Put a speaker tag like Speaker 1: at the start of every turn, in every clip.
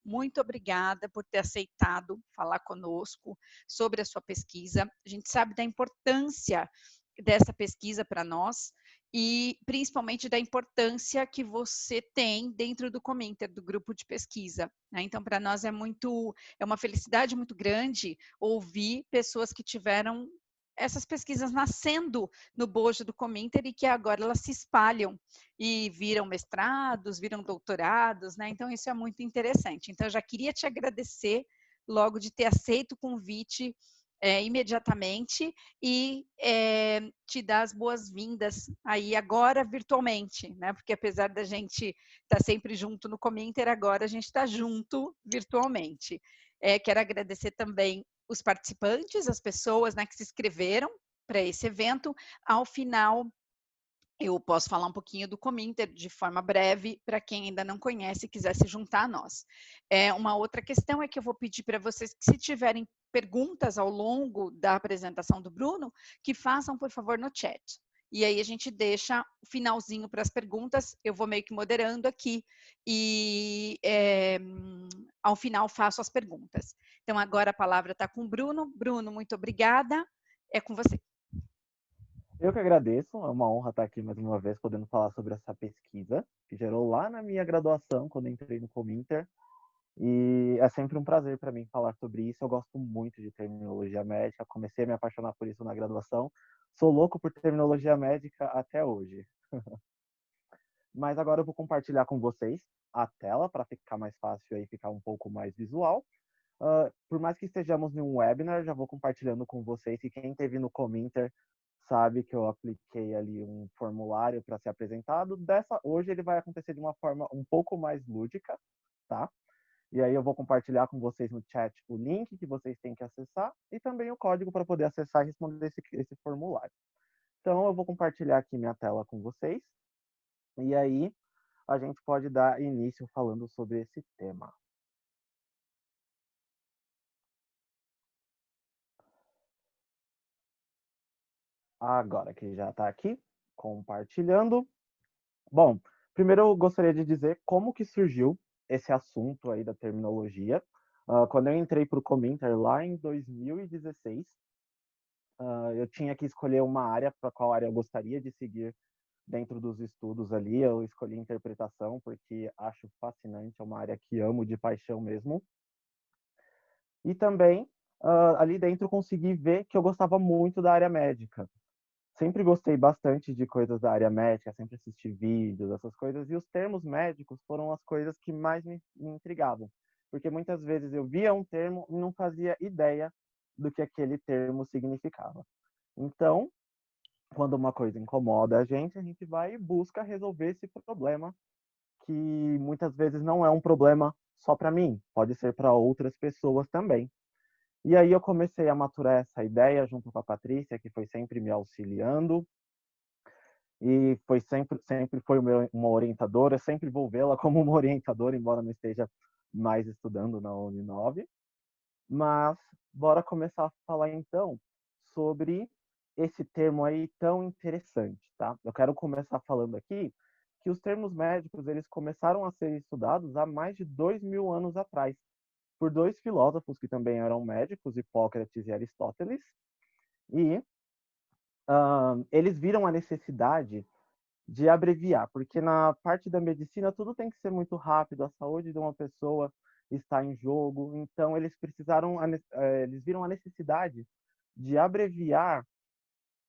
Speaker 1: muito obrigada por ter aceitado falar conosco sobre a sua pesquisa. A gente sabe da importância dessa pesquisa para nós e principalmente da importância que você tem dentro do Cominter, do grupo de pesquisa, né. Então para nós é uma felicidade muito grande ouvir pessoas que tiveram essas pesquisas nascendo no bojo do Cominter e que agora elas se espalham e viram mestrados, viram doutorados, né, então isso é muito interessante. Então eu já queria te agradecer logo de ter aceito o convite, imediatamente e, te dar as boas-vindas aí agora virtualmente, né, porque apesar da gente estar sempre junto no Cominter, agora a gente está junto virtualmente. Quero agradecer também os participantes, as pessoas, né, que se inscreveram para esse evento. Ao final, eu posso falar um pouquinho do Cominter de forma breve, para quem ainda não conhece e quiser se juntar a nós. Uma outra questão é que eu vou pedir para vocês que, se tiverem perguntas ao longo da apresentação do Bruno, que façam, por favor, no chat. E aí a gente deixa o finalzinho para as perguntas, eu vou meio que moderando aqui, e ao final faço as perguntas. Então agora a palavra está com o Bruno. Bruno, muito obrigada, é com você.
Speaker 2: Eu que agradeço, é uma honra estar aqui mais uma vez podendo falar sobre essa pesquisa que gerou lá na minha graduação, quando entrei no Cominter. E é sempre um prazer para mim falar sobre isso. Eu gosto muito de terminologia médica, comecei a me apaixonar por isso na graduação. Sou louco por terminologia médica até hoje. Mas agora eu vou compartilhar com vocês a tela para ficar mais fácil aí, ficar um pouco mais visual. Por mais que estejamos em um webinar, já vou compartilhando com vocês, e quem teve no Cominter sabe que eu apliquei ali um formulário para ser apresentado. Hoje ele vai acontecer de uma forma um pouco mais lúdica, tá? E aí eu vou compartilhar com vocês no chat o link que vocês têm que acessar e também o código para poder acessar e responder esse formulário. Então eu vou compartilhar aqui minha tela com vocês e aí a gente pode dar início falando sobre esse tema. Agora que já está aqui, compartilhando. Bom, primeiro eu gostaria de dizer como que surgiu esse assunto aí da terminologia. Quando eu entrei para o Cominter lá em 2016, eu tinha que escolher uma área, para qual área eu gostaria de seguir dentro dos estudos ali. Eu escolhi interpretação porque acho fascinante, é uma área que amo de paixão mesmo. E também, ali dentro, consegui ver que eu gostava muito da área médica. Sempre gostei bastante de coisas da área médica, sempre assisti vídeos, essas coisas, e os termos médicos foram as coisas que mais me intrigavam, porque muitas vezes eu via um termo e não fazia ideia do que aquele termo significava. Então, quando uma coisa incomoda a gente vai e busca resolver esse problema, que muitas vezes não é um problema só para mim, pode ser para outras pessoas também. E aí eu comecei a maturar essa ideia junto com a Patrícia, que foi sempre me auxiliando, e sempre foi uma orientadora, sempre vou vê-la como uma orientadora, embora não esteja mais estudando na Uninove. Mas bora começar a falar então sobre esse termo aí tão interessante, tá? Eu quero começar falando aqui que os termos médicos eles começaram a ser estudados há mais de 2000 anos atrás, por dois filósofos que também eram médicos, Hipócrates e Aristóteles, e eles viram a necessidade de abreviar, porque na parte da medicina tudo tem que ser muito rápido, a saúde de uma pessoa está em jogo, então eles viram a necessidade de abreviar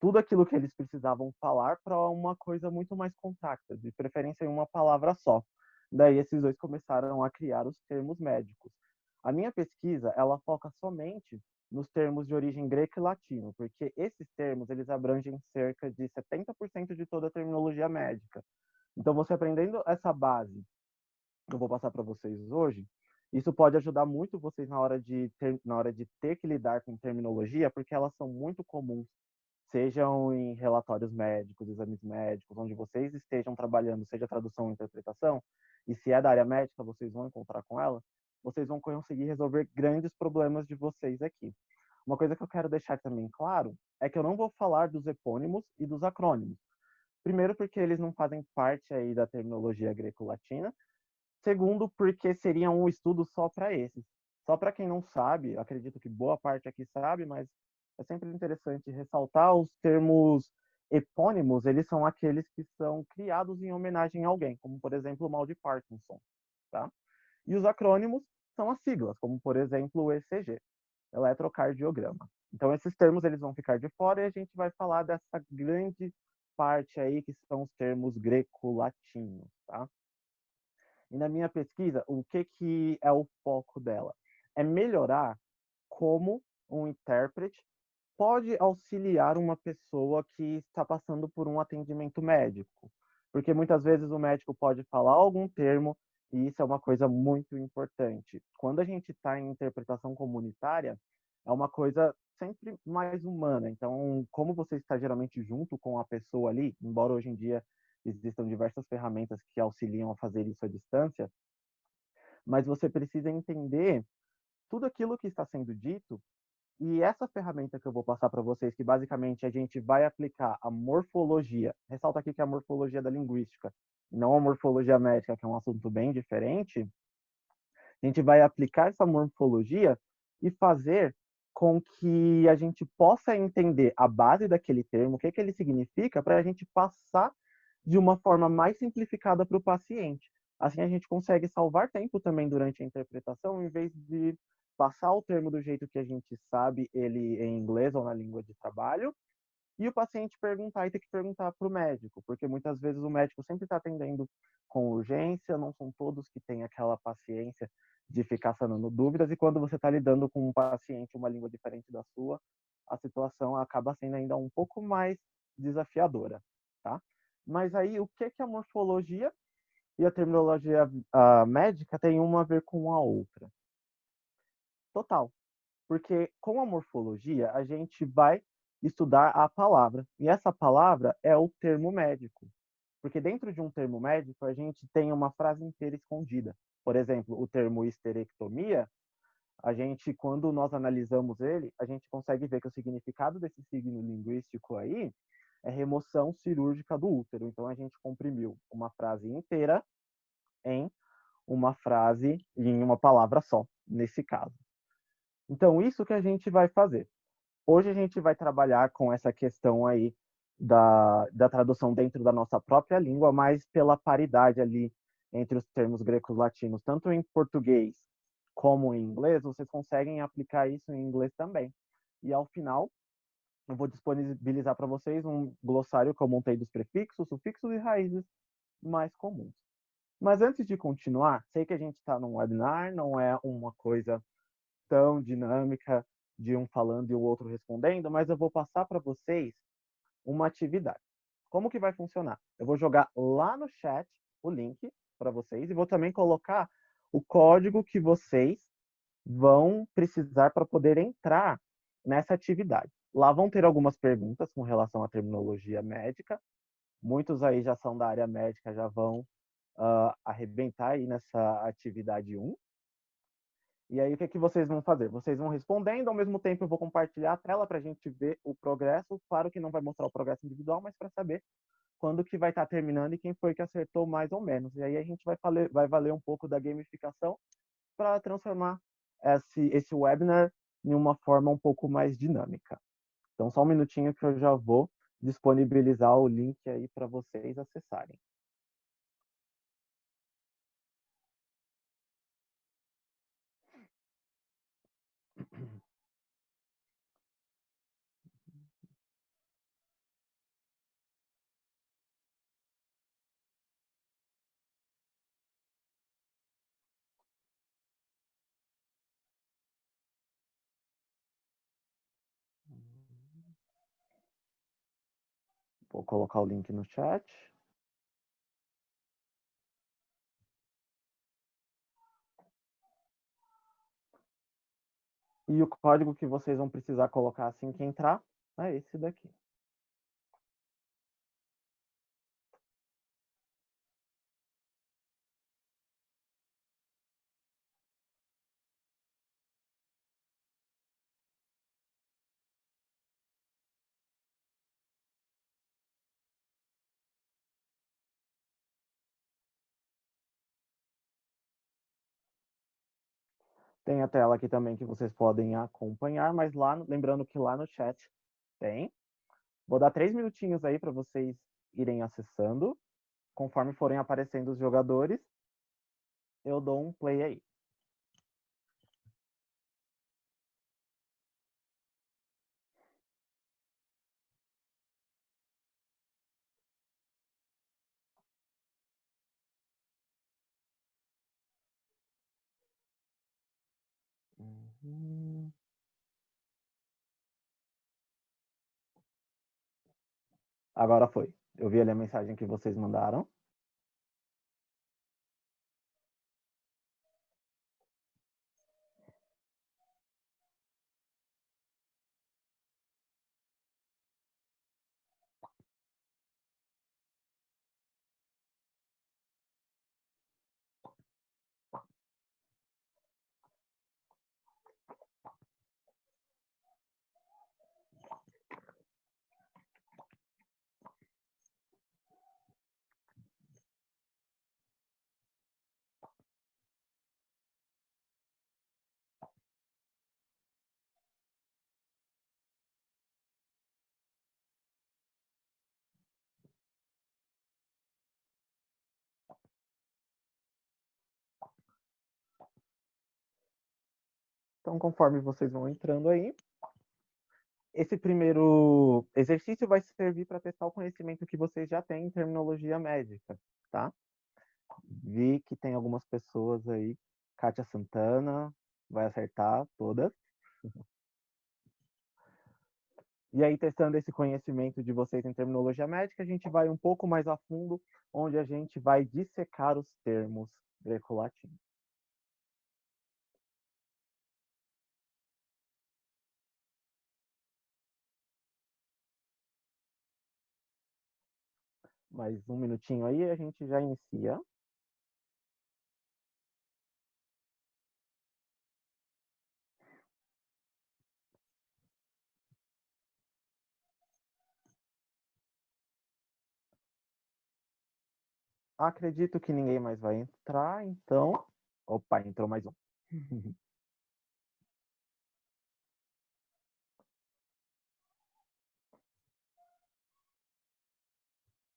Speaker 2: tudo aquilo que eles precisavam falar para uma coisa muito mais compacta, de preferência em uma palavra só. Daí esses dois começaram a criar os termos médicos. A minha pesquisa, ela foca somente nos termos de origem greco e latino, porque esses termos eles abrangem cerca de 70% de toda a terminologia médica. Então, você aprendendo essa base que eu vou passar para vocês hoje, isso pode ajudar muito vocês na hora de ter que lidar com terminologia, porque elas são muito comuns, sejam em relatórios médicos, exames médicos, onde vocês estejam trabalhando, seja tradução ou interpretação, e se é da área médica, vocês vão encontrar com ela, vocês vão conseguir resolver grandes problemas de vocês aqui. Uma coisa que eu quero deixar também claro é que eu não vou falar dos epônimos e dos acrônimos. Primeiro porque eles não fazem parte aí da terminologia greco-latina, Segundo, porque seria um estudo só para esses. Só para quem não sabe, acredito que boa parte aqui sabe, mas é sempre interessante ressaltar os termos epônimos, eles são aqueles que são criados em homenagem a alguém, como por exemplo o mal de Parkinson, tá? E os acrônimos são as siglas, como por exemplo o ECG, eletrocardiograma. Então esses termos eles vão ficar de fora e a gente vai falar dessa grande parte aí que são os termos greco-latinos, tá? E na minha pesquisa, o que é o foco dela? É melhorar como um intérprete pode auxiliar uma pessoa que está passando por um atendimento médico. Porque muitas vezes o médico pode falar algum termo e isso é uma coisa muito importante. Quando a gente está em interpretação comunitária, é uma coisa sempre mais humana. Então, como você está geralmente junto com a pessoa ali, embora hoje em dia existam diversas ferramentas que auxiliam a fazer isso à distância, mas você precisa entender tudo aquilo que está sendo dito e essa ferramenta que eu vou passar para vocês, que basicamente a gente vai aplicar a morfologia, ressalta aqui que é a morfologia da linguística, e não a morfologia médica, que é um assunto bem diferente, a gente vai aplicar essa morfologia e fazer com que a gente possa entender a base daquele termo, o que, que ele significa, para a gente passar de uma forma mais simplificada para o paciente. Assim a gente consegue salvar tempo também durante a interpretação, em vez de passar o termo do jeito que a gente sabe ele em inglês ou na língua de trabalho, e o paciente perguntar e ter que perguntar para o médico, porque muitas vezes o médico sempre está atendendo com urgência, não são todos que têm aquela paciência de ficar sanando dúvidas, e quando você está lidando com um paciente, uma língua diferente da sua, a situação acaba sendo ainda um pouco mais desafiadora, tá? Mas aí, o que que a morfologia e a terminologia médica tem uma a ver com a outra? Total. Porque com a morfologia, a gente vai estudar a palavra. E essa palavra é o termo médico. Porque dentro de um termo médico, a gente tem uma frase inteira escondida. Por exemplo, o termo histerectomia, a gente, quando nós analisamos ele, a gente consegue ver que o significado desse signo linguístico aí é remoção cirúrgica do útero. Então, a gente comprimiu uma frase inteira em uma frase, em uma palavra só, nesse caso. Então, isso que a gente vai fazer. Hoje a gente vai trabalhar com essa questão aí da tradução dentro da nossa própria língua, mas pela paridade ali entre os termos gregos latinos, tanto em português como em inglês, vocês conseguem aplicar isso em inglês também. E ao final, eu vou disponibilizar para vocês um glossário que eu montei dos prefixos, sufixos e raízes mais comuns. Mas antes de continuar, sei que a gente está num webinar, não é uma coisa tão dinâmica de um falando e o outro respondendo, mas eu vou passar para vocês uma atividade. Como que vai funcionar? Eu vou jogar lá no chat o link para vocês e vou também colocar o código que vocês vão precisar para poder entrar nessa atividade. Lá vão ter algumas perguntas com relação à terminologia médica. Muitos aí já são da área médica, já vão arrebentar aí nessa atividade 1. E aí, o que, que vocês vão fazer? Vocês vão respondendo, ao mesmo tempo eu vou compartilhar a tela para a gente ver o progresso. Claro que não vai mostrar o progresso individual, mas para saber quando que vai estar terminando e quem foi que acertou mais ou menos. E aí a gente vai valer um pouco da gamificação para transformar esse webinar em uma forma um pouco mais dinâmica. Então, só um minutinho que eu já vou disponibilizar o link aí para vocês acessarem. Vou colocar o link no chat. E o código que vocês vão precisar colocar assim que entrar é esse daqui. Tem a tela aqui também que vocês podem acompanhar, mas lá, lembrando que lá no chat tem. Vou dar 3 minutinhos aí para vocês irem acessando. Conforme forem aparecendo os jogadores, eu dou um play aí. Uhum. Agora foi. Eu vi ali a mensagem que vocês mandaram. Então, conforme vocês vão entrando aí, esse primeiro exercício vai servir para testar o conhecimento que vocês já têm em terminologia médica, tá? Vi que tem algumas pessoas aí. Kátia Santana vai acertar todas. E aí, testando esse conhecimento de vocês em terminologia médica, a gente vai um pouco mais a fundo, onde a gente vai dissecar os termos greco-latinos. Mais um minutinho aí, a gente já inicia. Acredito que ninguém mais vai entrar, então... Opa, entrou mais um.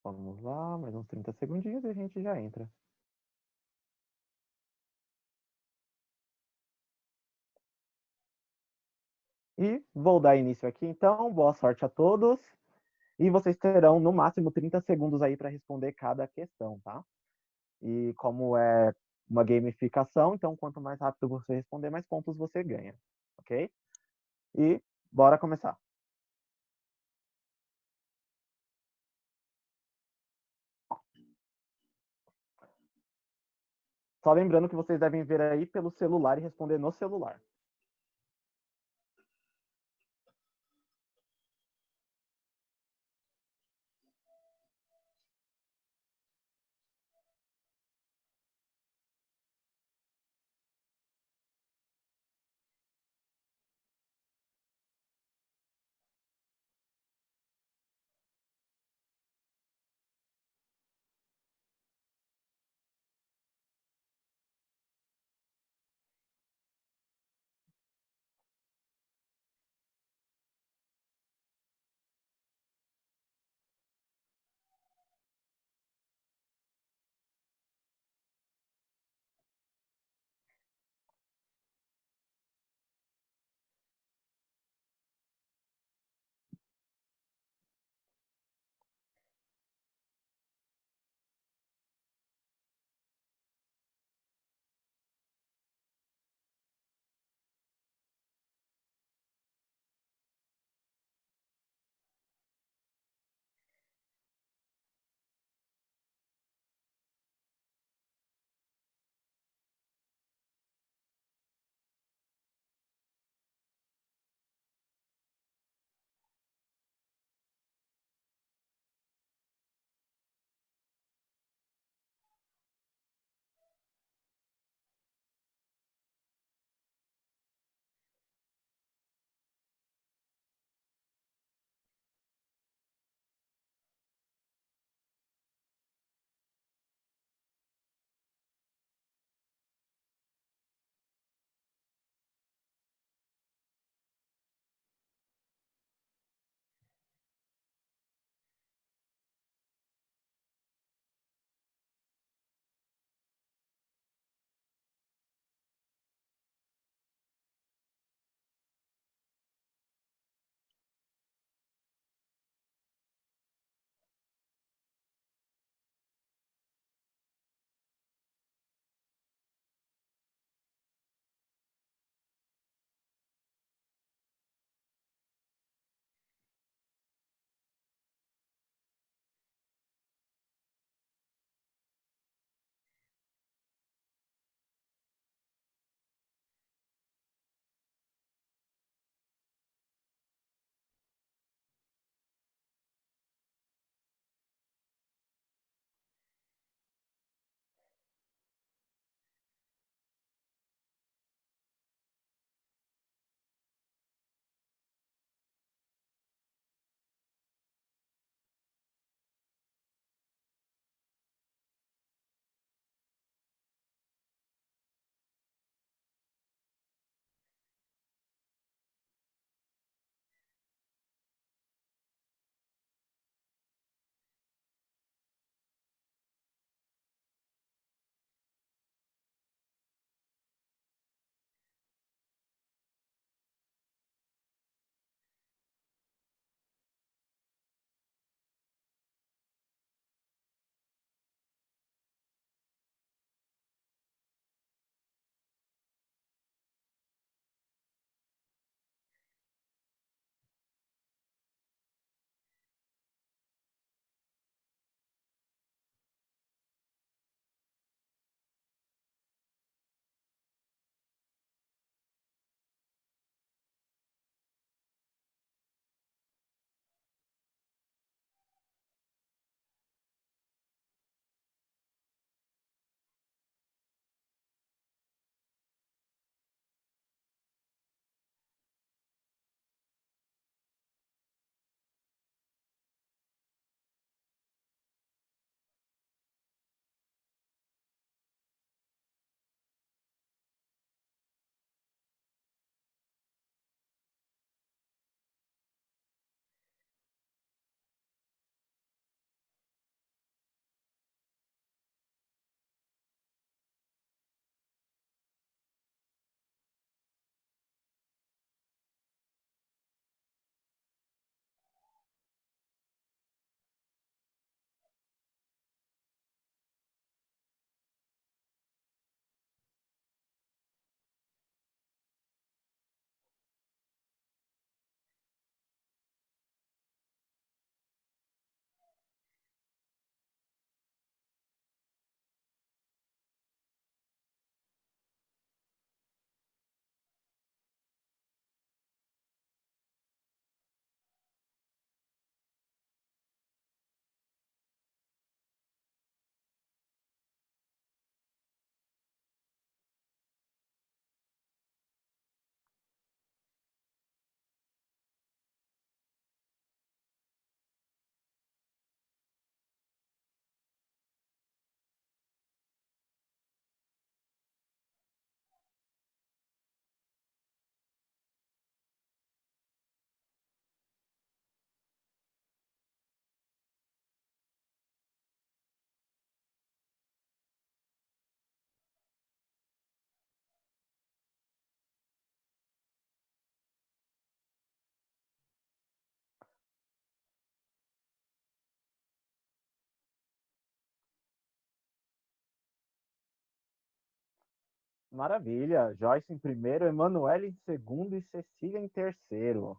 Speaker 2: Vamos lá, mais uns 30 segundinhos e a gente já entra. E vou dar início aqui, então. Boa sorte a todos. E vocês terão, no máximo, 30 segundos aí para responder cada questão, tá? E como é uma gamificação, então quanto mais rápido você responder, mais pontos você ganha, ok? E bora começar. Só lembrando que vocês devem ver aí pelo celular e responder no celular. Maravilha. Joyce em primeiro, Emanuele em segundo e Cecília em terceiro.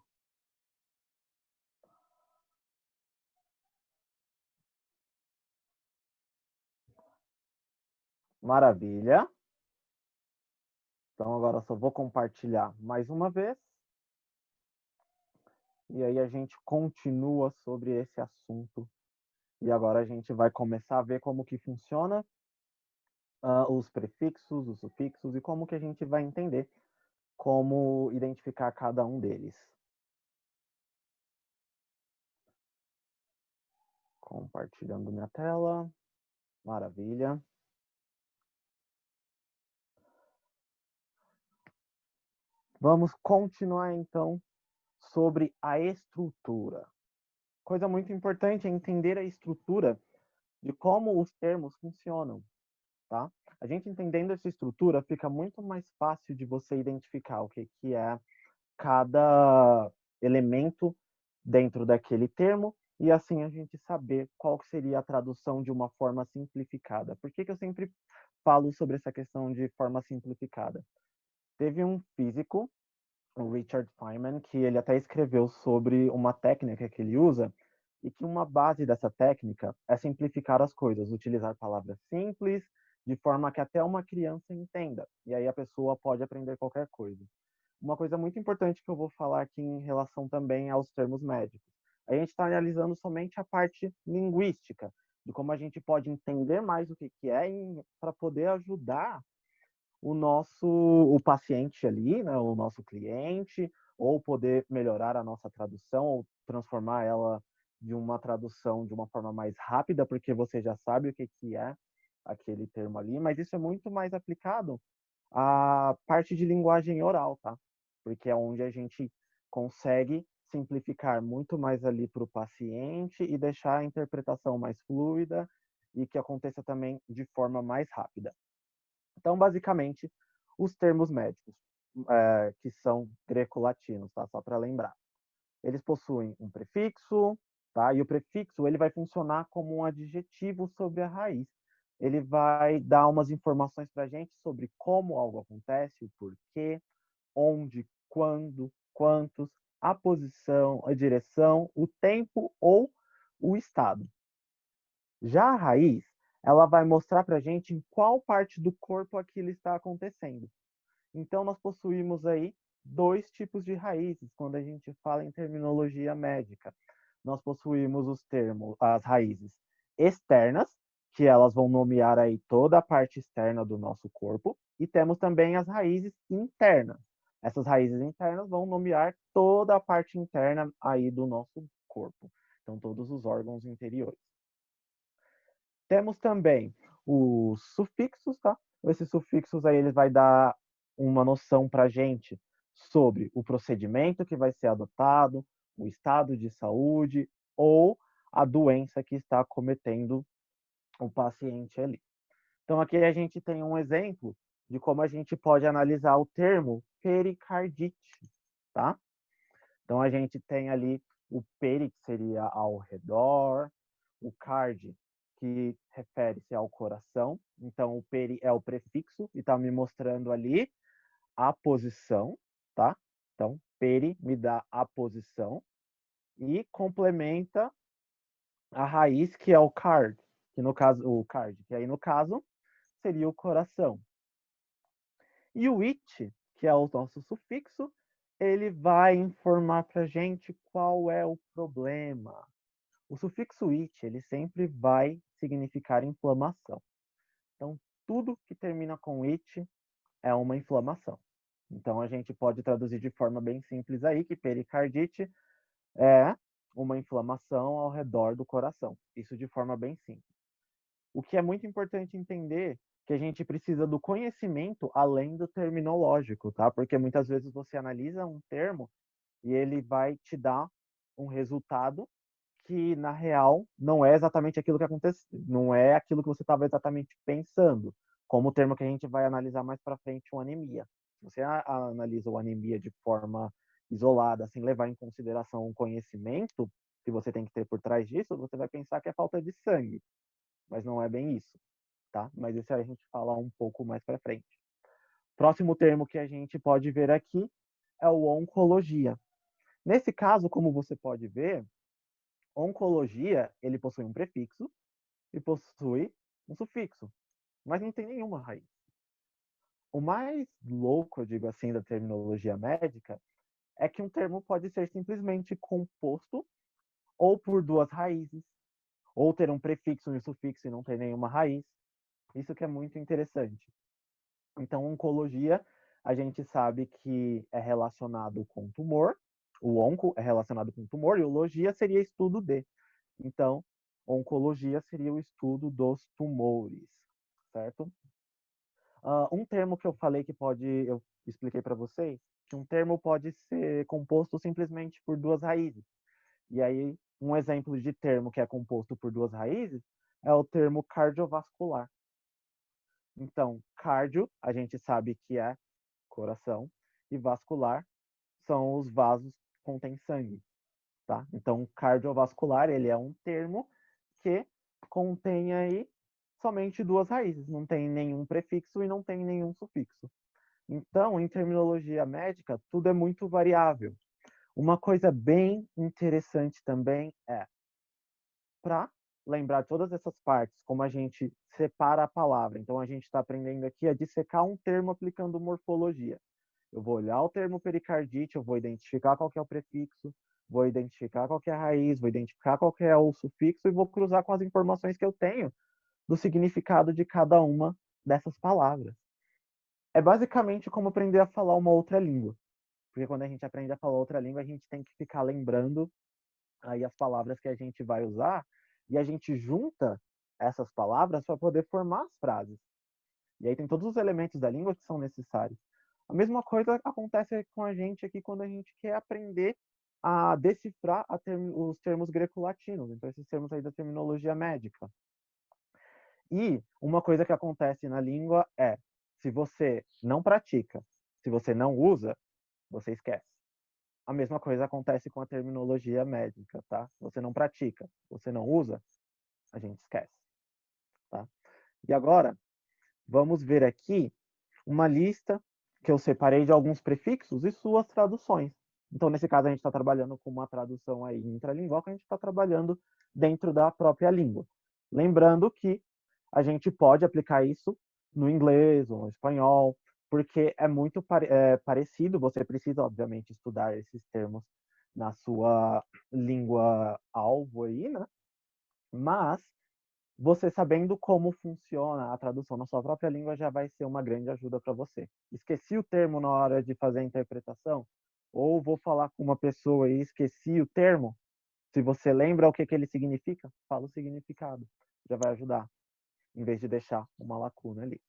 Speaker 2: Maravilha. Então agora só vou compartilhar mais uma vez. E aí a gente continua sobre esse assunto. E agora a gente vai começar a ver como que funciona os prefixos, os sufixos e como que a gente vai entender como identificar cada um deles. Compartilhando minha tela. Maravilha. Vamos continuar então sobre a estrutura. Coisa muito importante é entender a estrutura de como os termos funcionam, tá? A gente entendendo essa estrutura, fica muito mais fácil de você identificar o que é cada elemento dentro daquele termo e assim a gente saber qual seria a tradução de uma forma simplificada. Por que eu sempre falo sobre essa questão de forma simplificada? Teve um físico, o Richard Feynman, que ele até escreveu sobre uma técnica que ele usa e que uma base dessa técnica é simplificar as coisas, utilizar palavras simples, de forma que até uma criança entenda. E aí a pessoa pode aprender qualquer coisa. Uma coisa muito importante que eu vou falar aqui em relação também aos termos médicos. A gente está analisando somente a parte linguística, de como a gente pode entender mais o que é para poder ajudar o paciente ali, né, o nosso cliente, ou poder melhorar a nossa tradução, ou transformar ela de uma tradução de uma forma mais rápida, porque você já sabe o que é aquele termo ali, mas isso é muito mais aplicado à parte de linguagem oral, tá? Porque é onde a gente consegue simplificar muito mais ali para o paciente e deixar a interpretação mais fluida e que aconteça também de forma mais rápida. Então, basicamente, os termos médicos, que são greco-latinos, tá? Só para lembrar. Eles possuem um prefixo, tá? E o prefixo ele vai funcionar como um adjetivo sobre a raiz. Ele vai dar umas informações para a gente sobre como algo acontece, o porquê, onde, quando, quantos, a posição, a direção, o tempo ou o estado. Já a raiz, ela vai mostrar para a gente em qual parte do corpo aquilo está acontecendo. Então, nós possuímos aí dois tipos de raízes quando a gente fala em terminologia médica. Nós possuímos os termos, as raízes externas, que elas vão nomear aí toda a parte externa do nosso corpo, e temos também as raízes internas. Essas raízes internas vão nomear toda a parte interna aí do nosso corpo. Então, todos os órgãos interiores. Temos também os sufixos, tá? Esses sufixos aí ele vai dar uma noção para a gente sobre o procedimento que vai ser adotado, o estado de saúde ou a doença que está cometendo o paciente ali. Então aqui a gente tem um exemplo de como a gente pode analisar o termo pericardite, tá? Então a gente tem ali o peri, que seria ao redor, o card, que refere-se ao coração. Então o peri é o prefixo e está me mostrando ali a posição, tá? Então peri me dá a posição e complementa a raiz, que é o card, que no caso o card, que aí no caso seria o coração. E o it, que é o nosso sufixo, ele vai informar para a gente qual é o problema. O sufixo it, ele sempre vai significar inflamação. Então, tudo que termina com it é uma inflamação. Então, a gente pode traduzir de forma bem simples aí que pericardite é uma inflamação ao redor do coração. Isso de forma bem simples. O que é muito importante entender que a gente precisa do conhecimento além do terminológico, tá? Porque muitas vezes você analisa um termo e ele vai te dar um resultado que na real não é exatamente aquilo que acontece, não é aquilo que você estava exatamente pensando, como o termo que a gente vai analisar mais para frente, o anemia. Se você analisa o anemia de forma isolada, sem levar em consideração o conhecimento que você tem que ter por trás disso, você vai pensar que é falta de sangue, mas não é bem isso, tá? Mas isso aí a gente fala um pouco mais para frente. Próximo termo que a gente pode ver aqui é o oncologia. Nesse caso, como você pode ver, oncologia, ele possui um prefixo e possui um sufixo, mas não tem nenhuma raiz. O mais louco, eu digo assim, da terminologia médica é que um termo pode ser simplesmente composto ou por duas raízes, ou ter um prefixo e um sufixo e não ter nenhuma raiz. Isso que é muito interessante. Então, oncologia, a gente sabe que é relacionado com tumor, o onco é relacionado com tumor, e o logia seria estudo de. Então, oncologia seria o estudo dos tumores, certo? Um termo que eu falei que pode, eu expliquei para vocês, que um termo pode ser composto simplesmente por duas raízes. E aí, um exemplo de termo que é composto por duas raízes é o termo cardiovascular. Então, cardio, a gente sabe que é coração, e vascular são os vasos que contêm sangue, tá? Então, cardiovascular, ele é um termo que contém aí somente duas raízes, não tem nenhum prefixo e não tem nenhum sufixo. Então, em terminologia médica, tudo é muito variável. Uma coisa bem interessante também é, para lembrar todas essas partes, como a gente separa a palavra. Então, a gente está aprendendo aqui a dissecar um termo aplicando morfologia. Eu vou olhar o termo pericardite, eu vou identificar qual que é o prefixo, vou identificar qual que é a raiz, vou identificar qual que é o sufixo e vou cruzar com as informações que eu tenho do significado de cada uma dessas palavras. É basicamente como aprender a falar uma outra língua. Porque quando a gente aprende a falar outra língua, a gente tem que ficar lembrando aí as palavras que a gente vai usar e a gente junta essas palavras para poder formar as frases. E aí tem todos os elementos da língua que são necessários. A mesma coisa acontece com a gente aqui quando a gente quer aprender a decifrar os termos greco-latinos, então esses termos aí da terminologia médica. E uma coisa que acontece na língua é, se você não pratica, se você não usa, você esquece. A mesma coisa acontece com a terminologia médica, tá? Você não pratica, você não usa, a gente esquece, tá? E agora, vamos ver aqui uma lista que eu separei de alguns prefixos e suas traduções. Então, nesse caso, a gente está trabalhando com uma tradução aí intralingual, que a gente está trabalhando dentro da própria língua. Lembrando que a gente pode aplicar isso no inglês ou no espanhol, porque é muito parecido, você precisa, obviamente, estudar esses termos na sua língua alvo aí, né? Mas você sabendo como funciona a tradução na sua própria língua já vai ser uma grande ajuda para você. Esqueci o termo na hora de fazer a interpretação, ou vou falar com uma pessoa e esqueci o termo. Se você lembra o que, que ele significa, fala o significado. Já vai ajudar, em vez de deixar uma lacuna ali.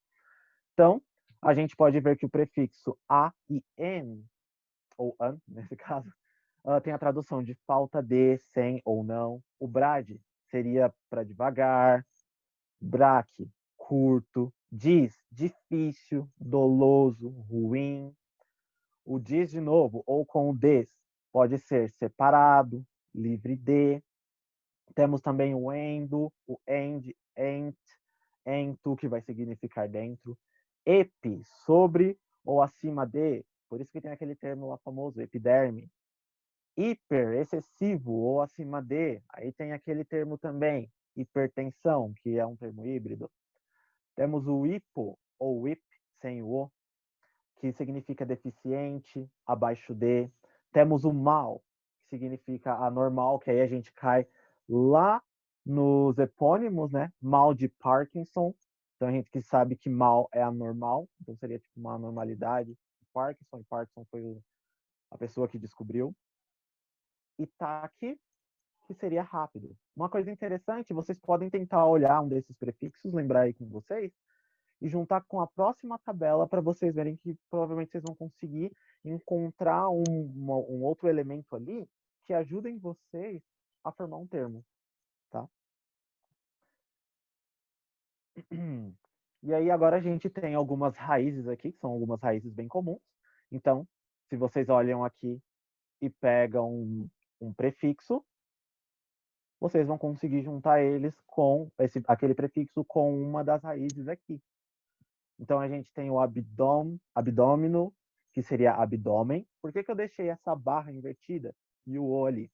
Speaker 2: Então, a gente pode ver que o prefixo a e n, ou an, nesse caso, tem a tradução de falta de, sem ou não. O brad seria para devagar, braque, curto, diz, difícil, doloso, ruim. O diz de novo, ou com o des, pode ser separado, livre de. Temos também o endo, o end, ent, ento, que vai significar dentro. Epi, sobre ou acima de, por isso que tem aquele termo lá famoso, epiderme. Hiper, excessivo ou acima de, aí tem aquele termo também, hipertensão, que é um termo híbrido. Temos o hipo, ou whip, sem o O, que significa deficiente, abaixo de. Temos o mal, que significa anormal, que aí a gente cai lá nos epônimos, né? Mal de Parkinson. Então a gente que sabe que mal é anormal, então seria tipo uma anormalidade. Parkinson, e Parkinson foi a pessoa que descobriu. E TAC, que seria rápido. Uma coisa interessante, vocês podem tentar olhar um desses prefixos, lembrar aí com vocês, e juntar com a próxima tabela para vocês verem que provavelmente vocês vão conseguir encontrar um outro elemento ali que ajudem vocês a formar um termo, tá? E aí agora a gente tem algumas raízes aqui, que são algumas raízes bem comuns. Então, se vocês olham aqui e pegam um prefixo, vocês vão conseguir juntar eles com aquele prefixo com uma das raízes aqui. Então, a gente tem o abdômino, que seria abdômen. Por que eu deixei essa barra invertida e o O ali?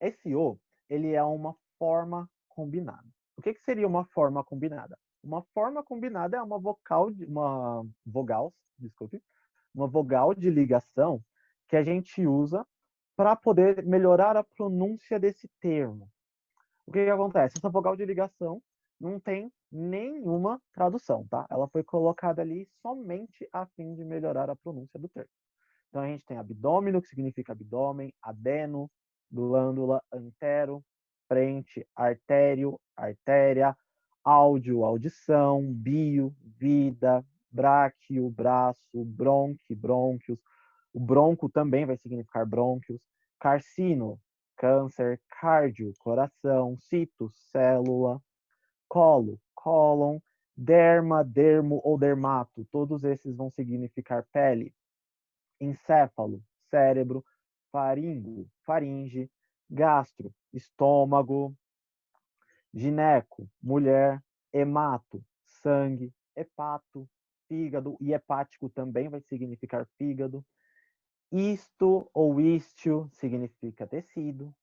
Speaker 2: Esse O, ele é uma forma combinada. O que seria uma forma combinada? Uma forma combinada é uma vogal de ligação que a gente usa para poder melhorar a pronúncia desse termo. O que acontece? Essa vogal de ligação não tem nenhuma tradução, tá? Ela foi colocada ali somente a fim de melhorar a pronúncia do termo. Então a gente tem abdômino, que significa abdômen, adeno, glândula, antero, frente, artério, artéria, áudio, audição, bio, vida, bráquio, braço, bronque, brônquios. O bronco também vai significar brônquios. Carcino, câncer, cardio, coração, cito, célula, colo, cólon, derma, dermo ou dermato, todos esses vão significar pele. Encéfalo, cérebro, faringo, faringe, gastro, estômago, gineco, mulher, hemato, sangue, hepato, fígado, e hepático também vai significar fígado. Isto ou istio significa tecido,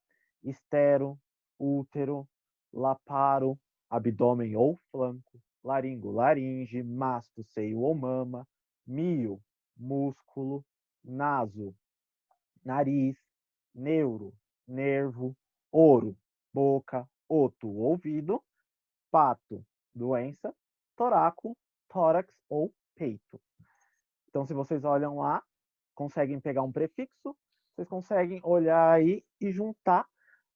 Speaker 2: estero, útero, laparo, abdômen ou flanco, laringo, laringe, masto, seio ou mama, mio, músculo, naso, nariz, neuro, nervo, ouro, boca, oto, ouvido, pato, doença, toraco, tórax ou peito. Então, se vocês olham lá, conseguem pegar um prefixo, vocês conseguem olhar aí e juntar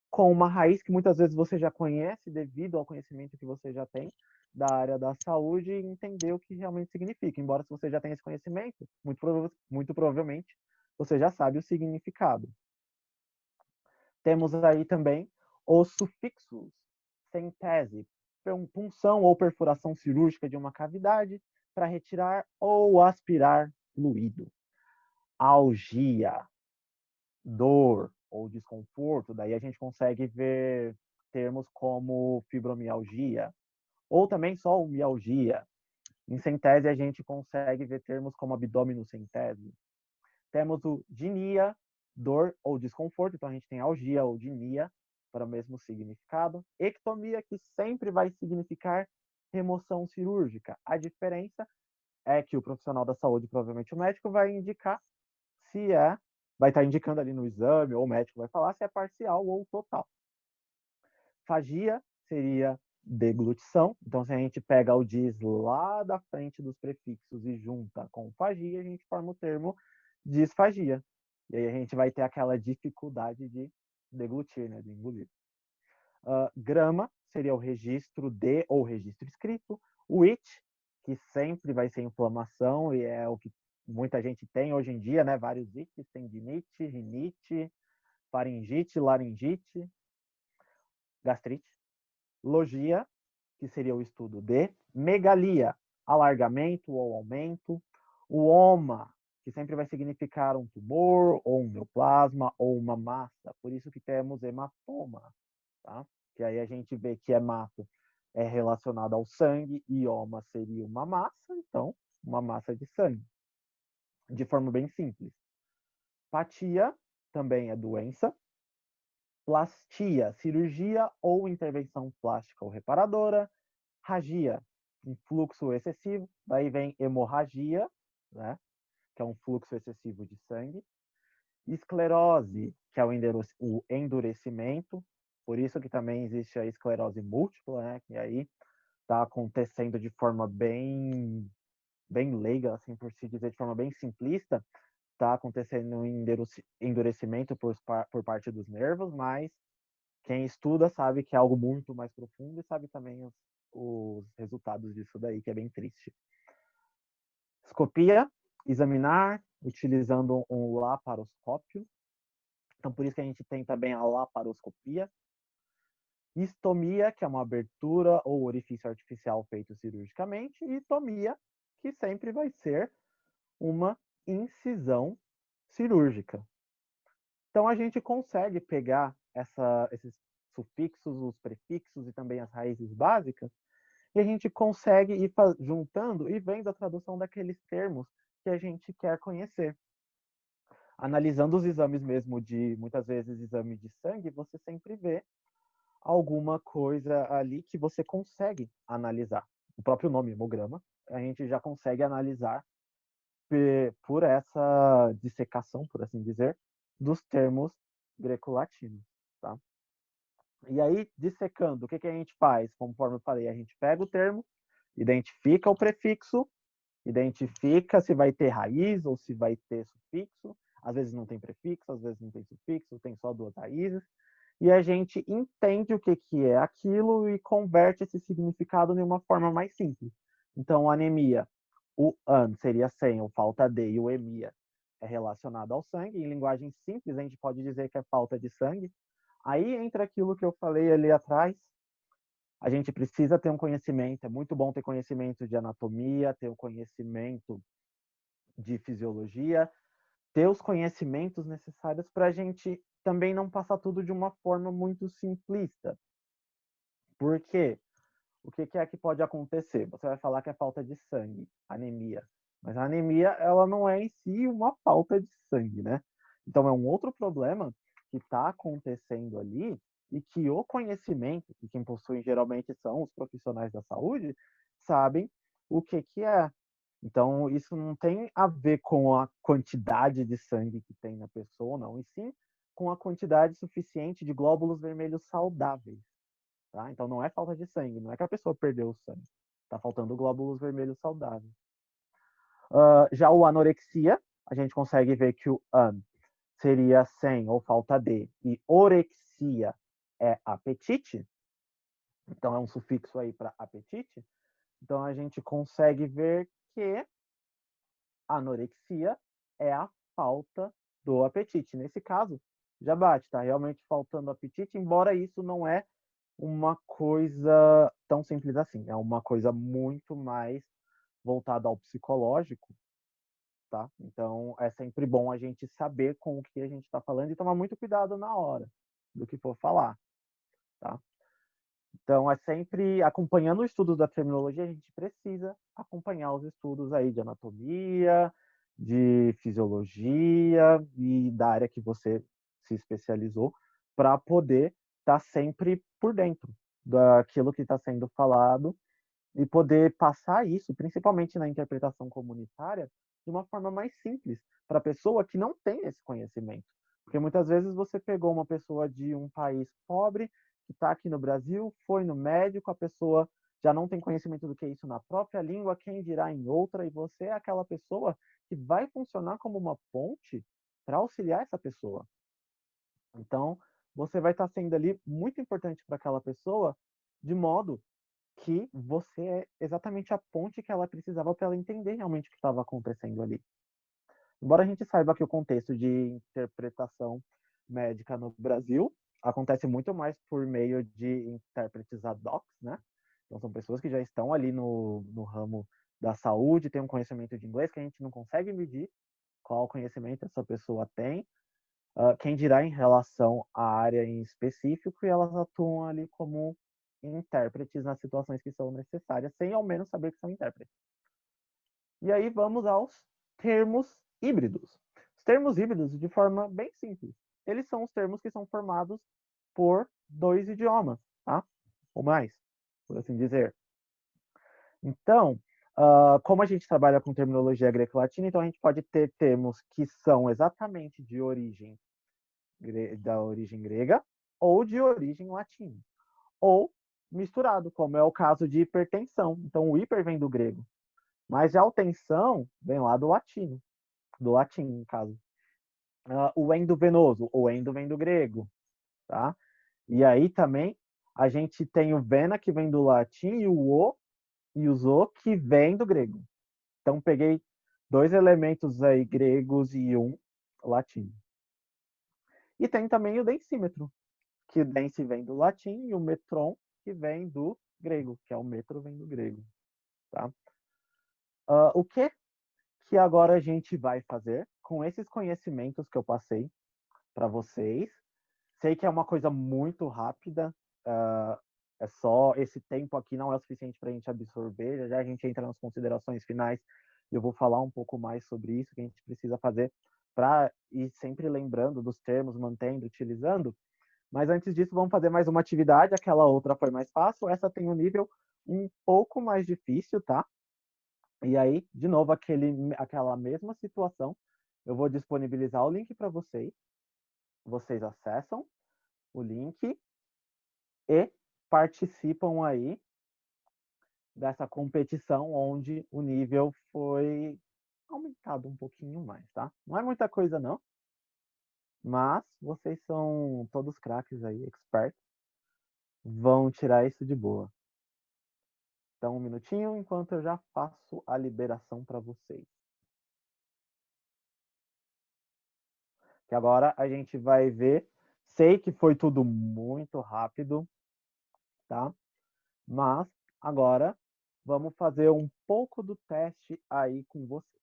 Speaker 2: com uma raiz que muitas vezes você já conhece devido ao conhecimento que você já tem da área da saúde e entender o que realmente significa. Embora se você já tenha esse conhecimento, muito provavelmente você já sabe o significado. Temos aí também os sufixos centese, punção ou perfuração cirúrgica de uma cavidade para retirar ou aspirar fluido. Algia, dor ou desconforto, daí a gente consegue ver termos como fibromialgia, ou também só o mialgia. Em centese, a gente consegue ver termos como abdominocentese. Temos o dinia, dor ou desconforto, então a gente tem algia ou dinia para o mesmo significado. Ectomia, que sempre vai significar remoção cirúrgica. A diferença é que o profissional da saúde, provavelmente o médico, vai indicar se vai estar indicando ali no exame, ou o médico vai falar se é parcial ou total. Fagia seria deglutição, então se a gente pega o dis lá da frente dos prefixos e junta com fagia, a gente forma o termo disfagia. E aí a gente vai ter aquela dificuldade de deglutir, né, de engolir. Grama seria o registro de ou registro escrito. O it, que sempre vai ser inflamação e é o que muita gente tem hoje em dia, né? Vários ites, tendinite, rinite, faringite, laringite, gastrite. Logia, que seria o estudo de megalia, alargamento ou aumento. O oma, que sempre vai significar um tumor, ou um neoplasma, ou uma massa. Por isso que temos hematoma, tá? Que aí a gente vê que hemato é relacionado ao sangue e oma seria uma massa, então uma massa de sangue, de forma bem simples. Patia também é doença. Plastia, cirurgia ou intervenção plástica ou reparadora. Ragia, um fluxo excessivo. Daí vem hemorragia, né? Que é um fluxo excessivo de sangue. Esclerose, que é o endurecimento. Por isso que também existe a esclerose múltipla, né? Que aí está acontecendo de forma bem leiga, assim por se dizer, de forma bem simplista, está acontecendo um endurecimento por parte dos nervos, mas quem estuda sabe que é algo muito mais profundo e sabe também os resultados disso daí, que é bem triste. Escopia, examinar utilizando um laparoscópio. Então, por isso que a gente tem também a laparoscopia. Istomia, que é uma abertura ou orifício artificial feito cirurgicamente. E tomia, que sempre vai ser uma incisão cirúrgica. Então, a gente consegue pegar esses sufixos, os prefixos e também as raízes básicas e a gente consegue ir juntando e vendo a tradução daqueles termos que a gente quer conhecer. Analisando os exames mesmo muitas vezes, exame de sangue, você sempre vê alguma coisa ali que você consegue analisar. O próprio nome, hemograma, a gente já consegue analisar por essa dissecação, por assim dizer, dos termos greco-latinos, tá? E aí, dissecando, o que a gente faz? Conforme eu falei, a gente pega o termo, identifica o prefixo, identifica se vai ter raiz ou se vai ter sufixo. Às vezes não tem prefixo, às vezes não tem sufixo, tem só duas raízes. E a gente entende o que é aquilo e converte esse significado de uma forma mais simples. Então, anemia, o an seria sem, ou falta de, e o emia é relacionado ao sangue. Em linguagem simples, a gente pode dizer que é falta de sangue. Aí entra aquilo que eu falei ali atrás. A gente precisa ter um conhecimento, é muito bom ter conhecimento de anatomia, ter o conhecimento de fisiologia, ter os conhecimentos necessários para a gente também não passar tudo de uma forma muito simplista. Por quê? O que é que pode acontecer? Você vai falar que é falta de sangue, anemia. Mas a anemia, ela não é em si uma falta de sangue, né? Então é um outro problema que está acontecendo ali e que o conhecimento, que quem possui geralmente são os profissionais da saúde, sabem o que é. Então isso não tem a ver com a quantidade de sangue que tem na pessoa, não, e sim com a quantidade suficiente de glóbulos vermelhos saudáveis. Tá? Então não é falta de sangue, não é que a pessoa perdeu o sangue. Está faltando glóbulos vermelhos saudáveis. Já o anorexia, a gente consegue ver que o an seria sem ou falta de, e orexia é apetite, então é um sufixo aí para apetite. Então a gente consegue ver que anorexia é a falta do apetite. Nesse caso, já bate, tá realmente faltando apetite, embora isso não é uma coisa tão simples assim. É uma coisa muito mais voltada ao psicológico, tá? Então é sempre bom a gente saber com o que a gente está falando e tomar muito cuidado na hora do que for falar, tá? Então é sempre acompanhando o estudo da terminologia, a gente precisa acompanhar os estudos aí de anatomia, de fisiologia e da área que você se especializou para poder estar sempre por dentro daquilo que está sendo falado e poder passar isso, principalmente na interpretação comunitária, de uma forma mais simples para a pessoa que não tem esse conhecimento. Porque muitas vezes você pegou uma pessoa de um país pobre, que está aqui no Brasil, foi no médico, a pessoa já não tem conhecimento do que é isso na própria língua, quem dirá em outra, e você é aquela pessoa que vai funcionar como uma ponte para auxiliar essa pessoa. Então, você vai estar sendo ali muito importante para aquela pessoa, de modo que você é exatamente a ponte que ela precisava para ela entender realmente o que estava acontecendo ali. Embora a gente saiba que o contexto de interpretação médica no Brasil acontece muito mais por meio de intérpretes ad hoc, né? Então são pessoas que já estão ali no ramo da saúde, têm um conhecimento de inglês que a gente não consegue medir qual conhecimento essa pessoa tem. Quem dirá em relação à área em específico, e elas atuam ali como intérpretes nas situações que são necessárias, sem ao menos saber que são intérpretes. E aí vamos aos termos híbridos. Os termos híbridos, de forma bem simples, eles são os termos que são formados por dois idiomas, tá? Ou mais, por assim dizer. Então, como a gente trabalha com terminologia greco-latina, então a gente pode ter termos que são exatamente de origem da origem grega ou de origem latina, ou misturado, como é o caso de hipertensão. Então, o hiper vem do grego, mas a tensão vem lá do latino, do latim, no caso. O endovenoso, o endo vem do grego, tá? E aí também a gente tem o vena, que vem do latim, e o zo, que vem do grego. Então, peguei dois elementos aí gregos e um latino. E tem também o densímetro, que o dense vem do latim, e o metron, que vem do grego, que é o metro, vem do grego. Tá? O que agora a gente vai fazer com esses conhecimentos que eu passei para vocês? Sei que é uma coisa muito rápida, É só esse tempo aqui não é o suficiente para a gente absorver. Já já a gente entra nas considerações finais e eu vou falar um pouco mais sobre isso que a gente precisa fazer para ir sempre lembrando dos termos, mantendo, utilizando. Mas antes disso, vamos fazer mais uma atividade. Aquela outra foi mais fácil, essa tem um nível um pouco mais difícil, tá? E aí, de novo, aquela mesma situação. Eu vou disponibilizar o link para vocês. Vocês acessam o link e participam aí dessa competição onde o nível foi aumentado um pouquinho mais, tá? Não é muita coisa não, mas vocês são todos craques aí, experts, vão tirar isso de boa. Então, um minutinho enquanto eu já faço a liberação para vocês. Que agora a gente vai ver, sei que foi tudo muito rápido, tá? Mas agora vamos fazer um pouco do teste aí com você.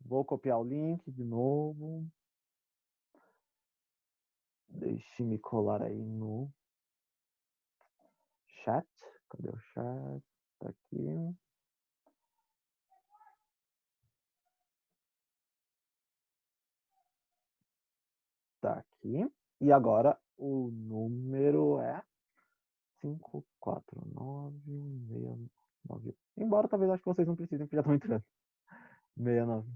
Speaker 2: Vou copiar o link de novo. Deixe-me colar aí no chat. Cadê o chat? Tá aqui. Tá aqui. E agora o número é 54969. Embora talvez acho que vocês não precisem, porque já estão entrando. 69.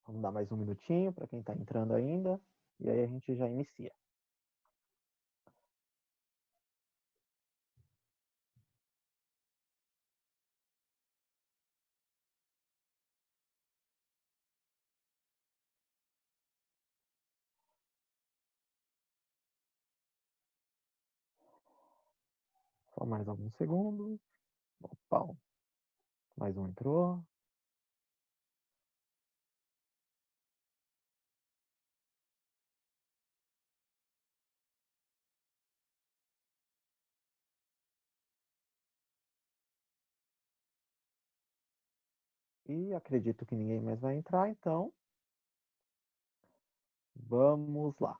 Speaker 2: Vamos dar mais um minutinho para quem está entrando ainda. E aí a gente já inicia. Só mais alguns segundos. Opa, mais um entrou. E acredito que ninguém mais vai entrar, então vamos lá.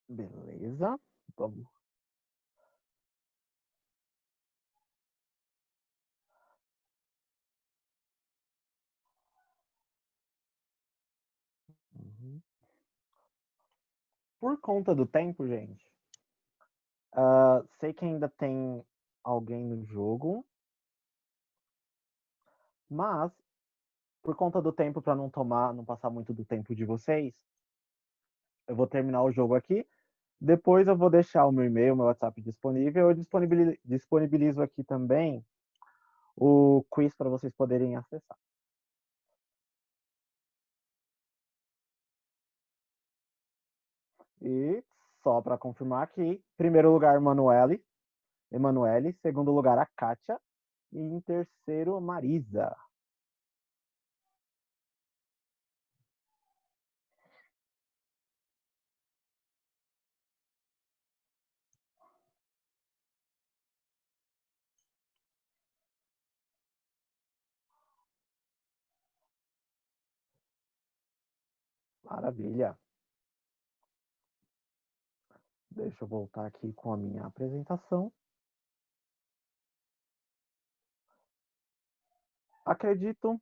Speaker 2: Beleza. Vamos. Uhum. Por conta do tempo, gente, sei que ainda tem alguém no jogo, mas por conta do tempo, para não passar muito do tempo de vocês, eu vou terminar o jogo aqui. Depois eu vou deixar o meu e-mail, o meu WhatsApp disponível. Eu disponibilizo aqui também o quiz para vocês poderem acessar. E só para confirmar aqui, primeiro lugar, Emanuele, segundo lugar, a Kátia, e em terceiro, Marisa. Maravilha. Deixa eu voltar aqui com a minha apresentação. Acredito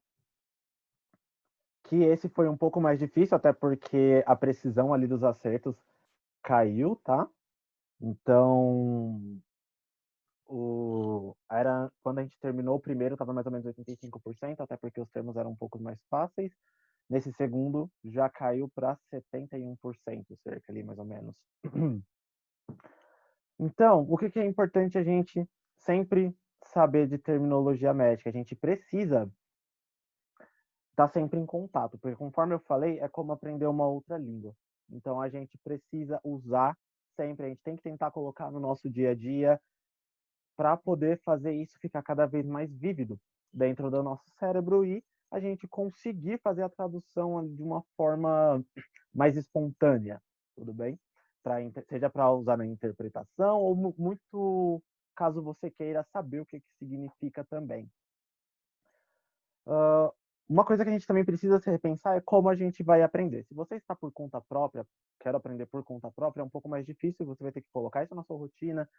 Speaker 2: que esse foi um pouco mais difícil, até porque a precisão ali dos acertos caiu, tá? Então, quando a gente terminou o primeiro, estava mais ou menos 85%, até porque os termos eram um pouco mais fáceis. Nesse segundo, já caiu para 71%, cerca ali, mais ou menos. Então, o que é importante a gente sempre saber de terminologia médica? A gente precisa estar sempre em contato, porque conforme eu falei, é como aprender uma outra língua. Então, a gente precisa usar sempre, a gente tem que tentar colocar no nosso dia a dia para poder fazer isso ficar cada vez mais vívido dentro do nosso cérebro e a gente conseguir fazer a tradução de uma forma mais espontânea, tudo bem? Seja para usar na interpretação ou muito caso você queira saber o que significa também. Uma coisa que a gente também precisa se repensar é como a gente vai aprender. Se você está por conta própria, quero aprender por conta própria, é um pouco mais difícil, você vai ter que colocar isso na sua rotina,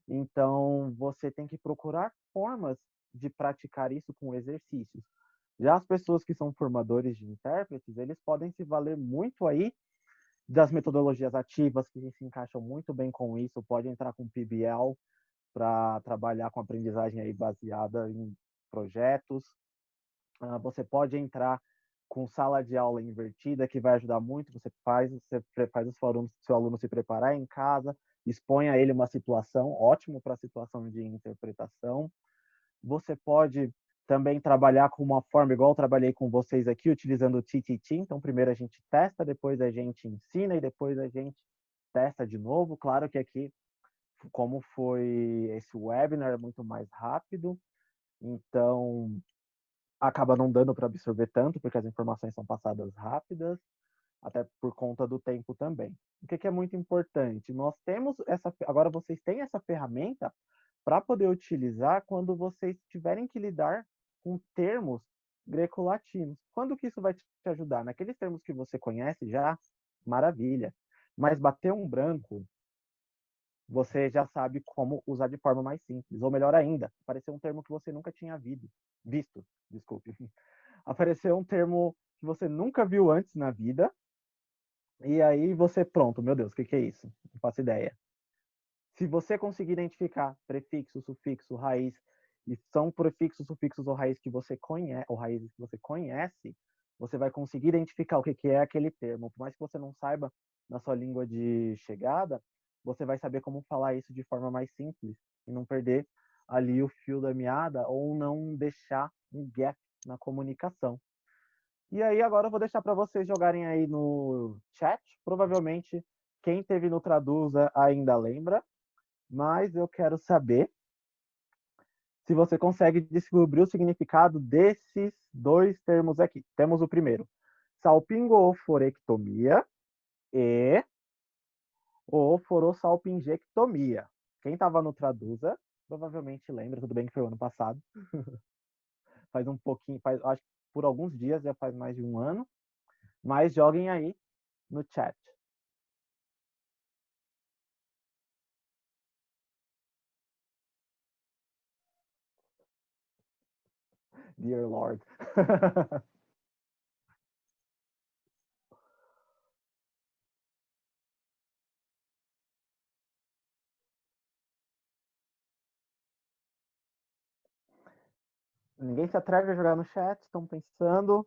Speaker 2: então, você tem que procurar formas de praticar isso com exercícios. Já as pessoas que são formadores de intérpretes, eles podem se valer muito aí das metodologias ativas, que se encaixam muito bem com isso, pode entrar com PBL para trabalhar com aprendizagem aí baseada em projetos. Você pode entrar com sala de aula invertida, que vai ajudar muito. Você faz o seu aluno se preparar em casa, expõe a ele uma situação, ótimo para a situação de interpretação. Você pode também trabalhar com uma forma, igual eu trabalhei com vocês aqui, utilizando o TTT. Então, primeiro a gente testa, depois a gente ensina e depois a gente testa de novo. Claro que aqui, como foi esse webinar, é muito mais rápido. Então, acaba não dando para absorver tanto, porque as informações são passadas rápidas, até por conta do tempo também. O que é muito importante? Nós temos agora vocês têm essa ferramenta para poder utilizar quando vocês tiverem que lidar com termos grecolatinos. Quando que isso vai te ajudar? Naqueles termos que você conhece já, maravilha. Mas bater um branco, você já sabe como usar de forma mais simples. Ou melhor ainda, apareceu um termo que você nunca tinha visto, desculpe. Apareceu um termo que você nunca viu antes na vida, e aí você, pronto, meu Deus, o que é isso? Não faço ideia. Se você conseguir identificar prefixo, sufixo, raiz, e são prefixos, sufixos ou raiz que você conhece, ou raízes que você conhece, você vai conseguir identificar o que é aquele termo. Por mais que você não saiba na sua língua de chegada, você vai saber como falar isso de forma mais simples e não perder ali o fio da meada ou não deixar um gap na comunicação. E aí agora eu vou deixar para vocês jogarem aí no chat. Provavelmente quem teve no Traduza ainda lembra, mas eu quero saber se você consegue descobrir o significado desses dois termos aqui. Temos o primeiro, salpingo-oforectomia e oforossalpingectomia. Quem estava no Traduza provavelmente lembra, tudo bem que foi o ano passado. Faz um pouquinho, acho que por alguns dias, já faz mais de um ano. Mas joguem aí no chat. Dear Lord. Ninguém se atreve a jogar no chat? Estão pensando?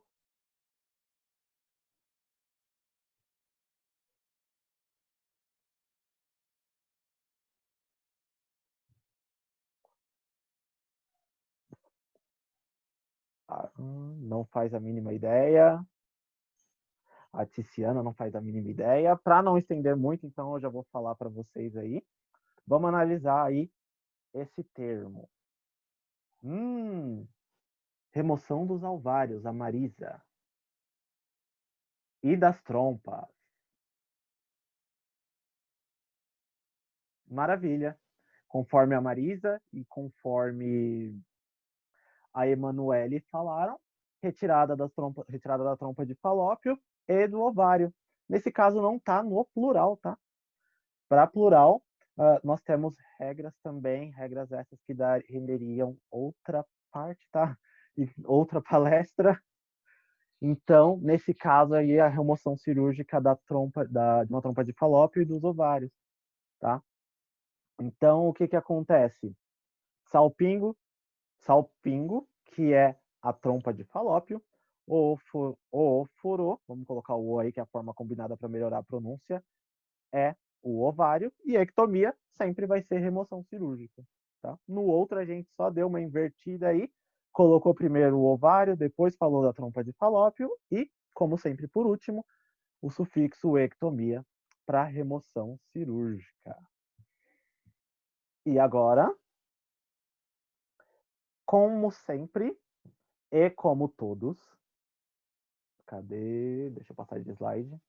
Speaker 2: Não faz a mínima ideia. A Tiziana não faz a mínima ideia. Para não estender muito, então eu já vou falar para vocês aí. Vamos analisar aí esse termo. Remoção dos alvários, a Marisa. E das trompas. Maravilha. Conforme a Marisa e conforme a Emanuele falaram, retirada da trompa de falópio e do ovário. Nesse caso não está no plural, tá? Para plural, nós temos regras também, regras essas que renderiam outra parte, tá? E outra palestra. Então, nesse caso aí, a remoção cirúrgica de uma trompa de falópio e dos ovários, tá? Então, o que que acontece? Salpingo, que é a trompa de falópio, o furô, vamos colocar o O aí, que é a forma combinada para melhorar a pronúncia, é o ovário, e a ectomia sempre vai ser remoção cirúrgica. Tá? No outro, a gente só deu uma invertida aí, colocou primeiro o ovário, depois falou da trompa de falópio, e, como sempre, por último, o sufixo ectomia para remoção cirúrgica. E agora, como sempre, e como todos, cadê? Deixa eu passar de slide.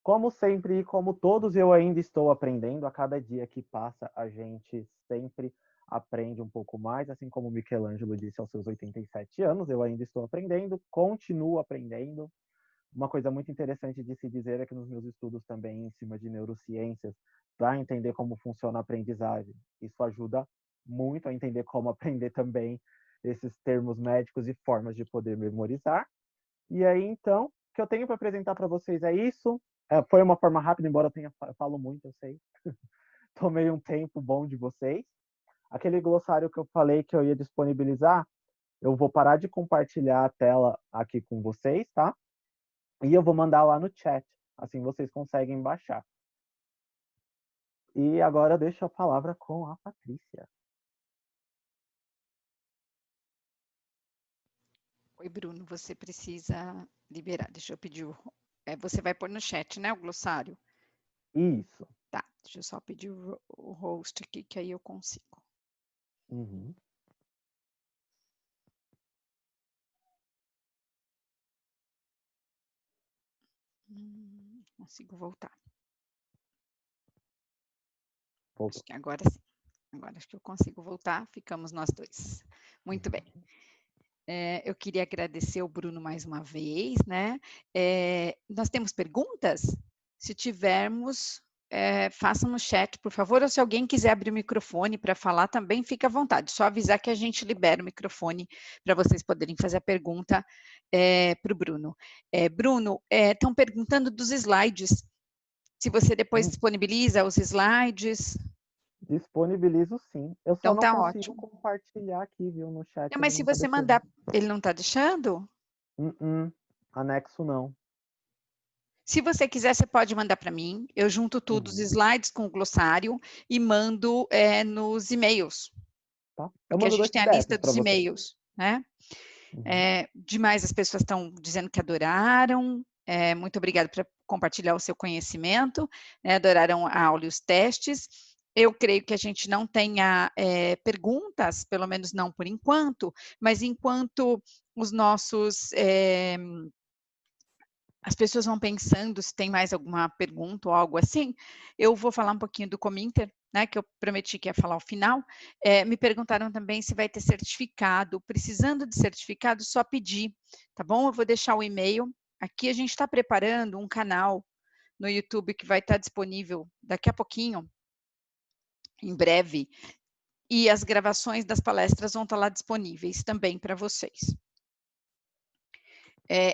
Speaker 2: Como sempre e como todos, eu ainda estou aprendendo. A cada dia que passa, a gente sempre aprende um pouco mais. Assim como o Michelangelo disse aos seus 87 anos, eu ainda estou aprendendo, continuo aprendendo. Uma coisa muito interessante de se dizer é que nos meus estudos também em cima de neurociências, para entender como funciona a aprendizagem, isso ajuda muito a entender como aprender também esses termos médicos e formas de poder memorizar. E aí, então, o que eu tenho para apresentar para vocês é isso. Foi uma forma rápida, embora eu falo muito, eu sei. Tomei um tempo bom de vocês. Aquele glossário que eu falei que eu ia disponibilizar, eu vou parar de compartilhar a tela aqui com vocês, tá? E eu vou mandar lá no chat, assim vocês conseguem baixar. E agora eu deixo a palavra com a Patrícia.
Speaker 1: Oi, Bruno, você precisa liberar. Deixa eu pedir você vai pôr no chat, né, o glossário?
Speaker 2: Isso.
Speaker 1: Tá, deixa eu só pedir o host aqui, que aí eu consigo.
Speaker 2: Uhum.
Speaker 1: Consigo voltar.
Speaker 2: Voltou.
Speaker 1: Acho que agora sim. Agora acho que eu consigo voltar. Ficamos nós dois. Muito bem. Eu queria agradecer ao Bruno mais uma vez, né? Nós temos perguntas? Se tivermos, façam no chat, por favor, ou se alguém quiser abrir o microfone para falar também, fica à vontade. Só avisar que a gente libera o microfone para vocês poderem fazer a pergunta para o Bruno. Bruno, estão perguntando dos slides. Se você depois disponibiliza os slides.
Speaker 2: Disponibilizo sim. Eu só
Speaker 1: Então
Speaker 2: não
Speaker 1: tá
Speaker 2: consigo
Speaker 1: ótimo.
Speaker 2: compartilhar aqui, viu? No chat
Speaker 1: Não,
Speaker 2: ele
Speaker 1: mas se
Speaker 2: não tá
Speaker 1: você
Speaker 2: deixando.
Speaker 1: mandar, ele não está deixando?
Speaker 2: Anexo não.
Speaker 1: Se você quiser, você pode mandar para mim. Eu junto tudo, os slides com o glossário e mando nos e-mails.
Speaker 2: Tá? Eu
Speaker 1: Porque a
Speaker 2: mando dois
Speaker 1: gente tem a
Speaker 2: PDFs
Speaker 1: lista
Speaker 2: para
Speaker 1: dos
Speaker 2: você.
Speaker 1: e-mails, né? Demais as pessoas estão dizendo que adoraram. Muito obrigada por compartilhar o seu conhecimento. Adoraram a aula e os testes. Eu creio que a gente não tenha perguntas, pelo menos não por enquanto, mas enquanto os nossos as pessoas vão pensando se tem mais alguma pergunta ou algo assim, eu vou falar um pouquinho do Cominter, né, que eu prometi que ia falar ao final. Me perguntaram também se vai ter certificado. Precisando de certificado, só pedir, tá bom? Eu vou deixar o e-mail. Aqui a gente está preparando um canal no YouTube que vai estar disponível daqui a pouquinho, em breve, e as gravações das palestras vão estar lá disponíveis também para vocês.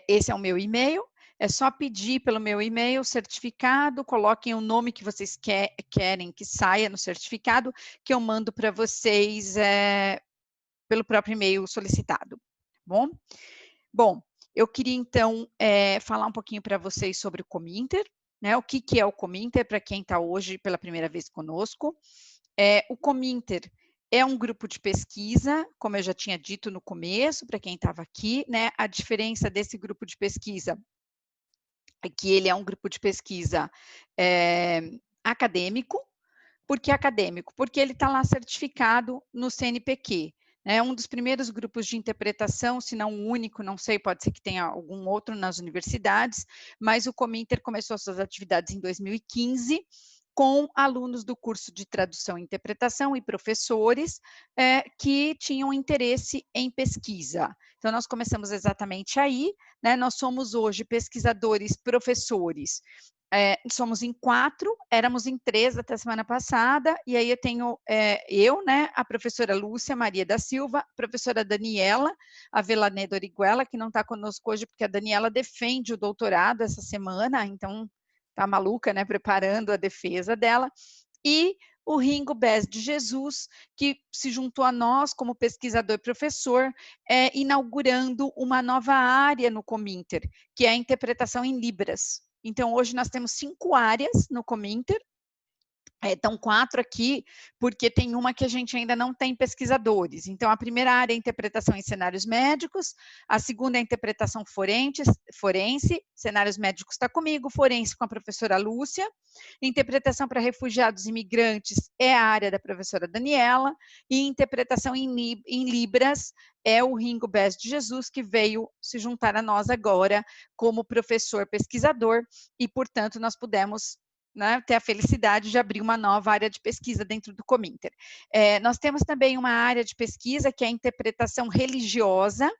Speaker 1: Esse é o meu e-mail, é só pedir pelo meu e-mail certificado, coloquem o nome que vocês querem que saia no certificado, que eu mando para vocês pelo próprio e-mail solicitado, tá bom? Bom, eu queria então falar um pouquinho para vocês sobre o Cominter, né? O que é o Cominter, para quem está hoje pela primeira vez conosco. O Cominter é um grupo de pesquisa, como eu já tinha dito no começo, para quem estava aqui, né? A diferença desse grupo de pesquisa é que ele é um grupo de pesquisa acadêmico. Por que acadêmico? Porque ele está lá certificado no CNPq. É um dos primeiros grupos de interpretação, se não o único, não sei, pode ser que tenha algum outro nas universidades, mas o Cominter começou suas atividades em 2015, com alunos do curso de tradução e interpretação e professores que tinham interesse em pesquisa. Então, nós começamos exatamente aí, né? Nós somos hoje pesquisadores, professores, somos em 4, éramos em 3 até semana passada, e aí eu tenho eu, né, a professora Lúcia Maria da Silva, a professora Daniela Avelaneda Origuela, que não está conosco hoje, porque a Daniela defende o doutorado essa semana, então tá maluca, né, preparando a defesa dela, e o Ringo Bez de Jesus, que se juntou a nós como pesquisador e professor, inaugurando uma nova área no Cominter, que é a interpretação em Libras. Então, hoje nós temos 5 áreas no Cominter, estão 4 aqui, porque tem uma que a gente ainda não tem pesquisadores. Então, a primeira área é interpretação em cenários médicos, a segunda é interpretação forense, cenários médicos está comigo, forense com a professora Lúcia, interpretação para refugiados e imigrantes é a área da professora Daniela, e interpretação em Libras é o Ringo Bez de Jesus, que veio se juntar a nós agora como professor pesquisador, e, portanto, nós pudemos, né, ter a felicidade de abrir uma nova área de pesquisa dentro do Cominter. Nós temos também uma área de pesquisa que é a interpretação religiosa,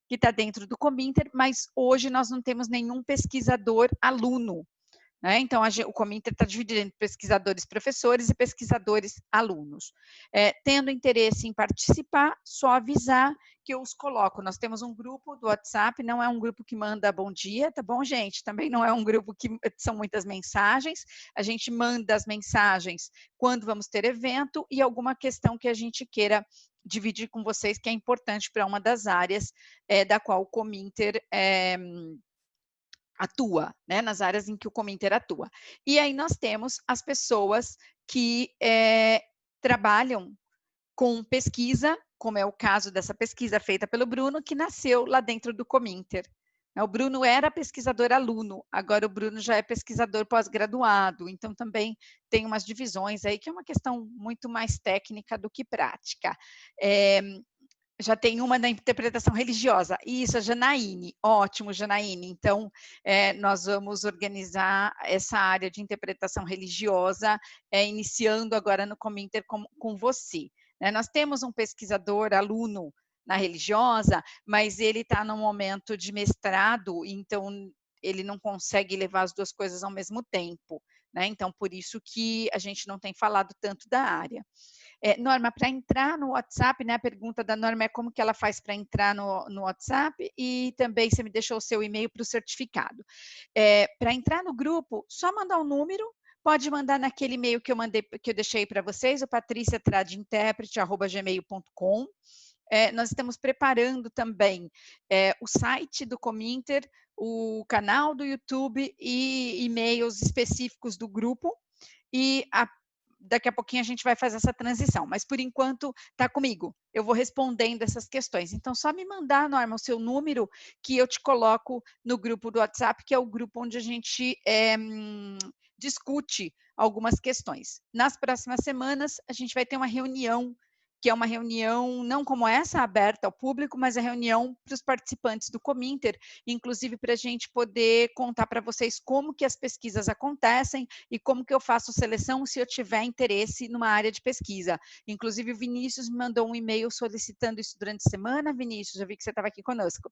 Speaker 1: que está dentro do Cominter, mas hoje nós não temos nenhum pesquisador aluno. Né? Então, o Cominter está dividido entre pesquisadores professores e pesquisadores alunos. Tendo interesse em participar, só avisar que eu os coloco. Nós temos um grupo do WhatsApp, não é um grupo que manda bom dia, tá bom, gente? Também não é um grupo que são muitas mensagens, a gente manda as mensagens quando vamos ter evento e alguma questão que a gente queira dividir com vocês, que é importante para uma das áreas da qual o Cominter atua, né, nas áreas em que o Cominter atua. E aí nós temos as pessoas que trabalham com pesquisa, como é o caso dessa pesquisa feita pelo Bruno, que nasceu lá dentro do Cominter. O Bruno era pesquisador aluno, agora o Bruno já é pesquisador pós-graduado, então também tem umas divisões aí, que é uma questão muito mais técnica do que prática. Já tem uma da interpretação religiosa. Isso, a Janaíne. Ótimo, Janaíne. Então, nós vamos organizar essa área de interpretação religiosa, iniciando agora no Cominter com você. Nós temos um pesquisador, aluno na religiosa, mas ele está no momento de mestrado, então ele não consegue levar as 2 coisas ao mesmo tempo. Então, por isso que a gente não tem falado tanto da área. Norma, para entrar no WhatsApp, né, a pergunta da Norma é como que ela faz para entrar no WhatsApp, e também você me deixou o seu e-mail para o certificado. Para entrar no grupo, só mandar um número, pode mandar naquele e-mail que eu deixei para vocês, o patriciatradeinterprete@gmail.com. Nós estamos preparando também o site do Cominter, o canal do YouTube e e-mails específicos do grupo, e daqui a pouquinho a gente vai fazer essa transição, mas por enquanto está comigo, eu vou respondendo essas questões. Então, só me mandar, Norma, o seu número, que eu te coloco no grupo do WhatsApp, que é o grupo onde a gente discute algumas questões. Nas próximas semanas, a gente vai ter uma reunião, que é uma reunião não como essa, aberta ao público, mas a reunião para os participantes do Cominter, inclusive para a gente poder contar para vocês como que as pesquisas acontecem e como que eu faço seleção se eu tiver interesse numa área de pesquisa. Inclusive o Vinícius me mandou um e-mail solicitando isso durante a semana. Vinícius, eu vi que você estava aqui conosco.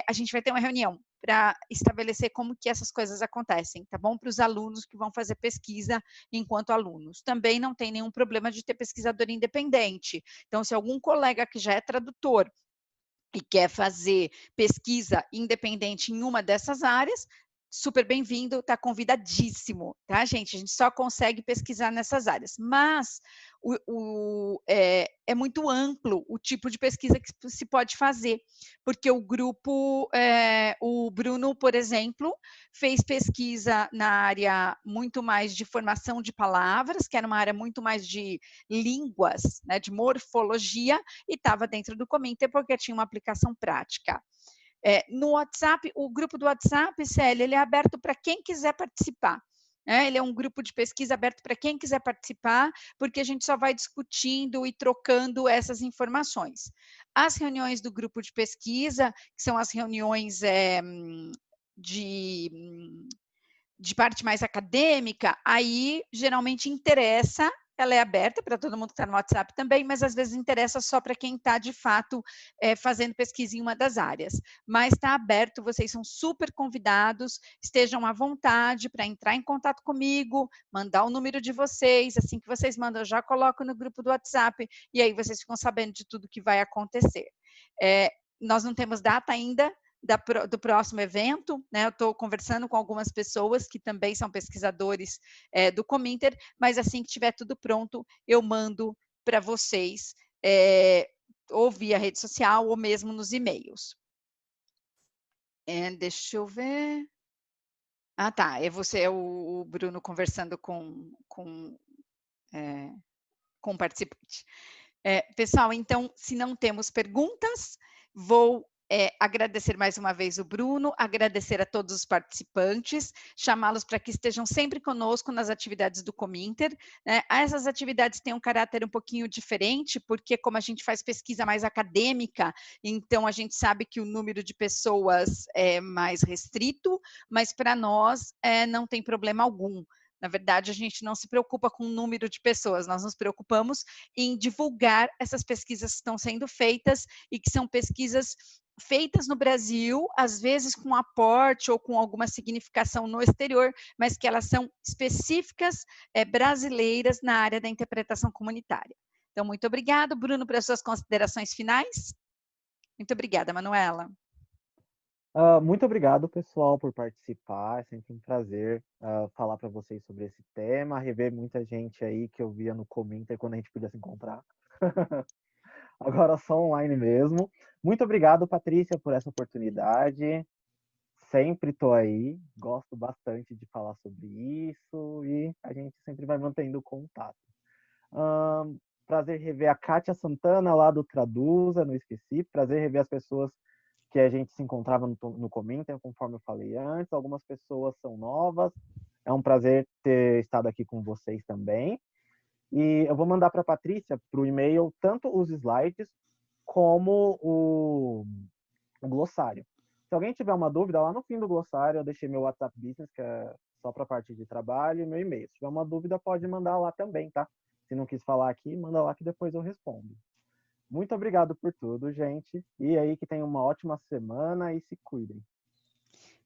Speaker 1: A gente vai ter uma reunião para estabelecer como que essas coisas acontecem, tá bom? Para os alunos que vão fazer pesquisa enquanto alunos. Também não tem nenhum problema de ter pesquisador independente. Então, se algum colega que já é tradutor e quer fazer pesquisa independente em uma dessas áreas, super bem-vindo, está convidadíssimo, tá, gente? A gente só consegue pesquisar nessas áreas, mas é muito amplo o tipo de pesquisa que se pode fazer, porque o grupo, o Bruno, por exemplo, fez pesquisa na área muito mais de formação de palavras, que era uma área muito mais de línguas, né, de morfologia, e estava dentro do Cominter porque tinha uma aplicação prática. No WhatsApp, o grupo do WhatsApp, Célia, ele é aberto para quem quiser participar. Né? Ele é um grupo de pesquisa aberto para quem quiser participar, porque a gente só vai discutindo e trocando essas informações. As reuniões do grupo de pesquisa, que são as reuniões de, de parte mais acadêmica, aí geralmente interessa, ela é aberta para todo mundo que está no WhatsApp também, mas às vezes interessa só para quem está de fato fazendo pesquisa em uma das áreas. Mas está aberto, vocês são super convidados, estejam à vontade para entrar em contato comigo, mandar o número de vocês, assim que vocês mandam, eu já coloco no grupo do WhatsApp, e aí vocês ficam sabendo de tudo que vai acontecer. Nós não temos data ainda do próximo evento, né? Eu estou conversando com algumas pessoas que também são pesquisadores do Cominter, mas assim que tiver tudo pronto, eu mando para vocês, ou via rede social, ou mesmo nos e-mails. Deixa eu ver. Ah, tá. É o Bruno conversando com o participante. Pessoal, então, se não temos perguntas, vou agradecer mais uma vez o Bruno, agradecer a todos os participantes, chamá-los para que estejam sempre conosco nas atividades do Cominter. Né? Essas atividades têm um caráter um pouquinho diferente, porque como a gente faz pesquisa mais acadêmica, então a gente sabe que o número de pessoas é mais restrito, mas para nós não tem problema algum. Na verdade, a gente não se preocupa com o número de pessoas, nós nos preocupamos em divulgar essas pesquisas que estão sendo feitas e que são pesquisas feitas no Brasil, às vezes com aporte ou com alguma significação no exterior, mas que elas são específicas brasileiras na área da interpretação comunitária. Então, muito obrigado, Bruno, pelas suas considerações finais. Muito obrigada, Manuela.
Speaker 2: Muito obrigado, pessoal, por participar. É sempre um prazer falar para vocês sobre esse tema, rever muita gente aí que eu via no Cominter quando a gente podia se encontrar. Agora só online mesmo. Muito obrigado, Patrícia, por essa oportunidade. Sempre estou aí, gosto bastante de falar sobre isso e a gente sempre vai mantendo contato. Prazer rever a Kátia Santana lá do Traduza, não esqueci. Prazer rever as pessoas que a gente se encontrava no Cominter, conforme eu falei antes. Algumas pessoas são novas. É um prazer ter estado aqui com vocês também. E eu vou mandar para a Patrícia, para o e-mail, tanto os slides como o glossário. Se alguém tiver uma dúvida, lá no fim do glossário eu deixei meu WhatsApp Business, que é só para a parte de trabalho, e meu e-mail. Se tiver uma dúvida, pode mandar lá também, tá? Se não quis falar aqui, manda lá que depois eu respondo. Muito obrigado por tudo, gente. E aí que tenham uma ótima semana e se cuidem.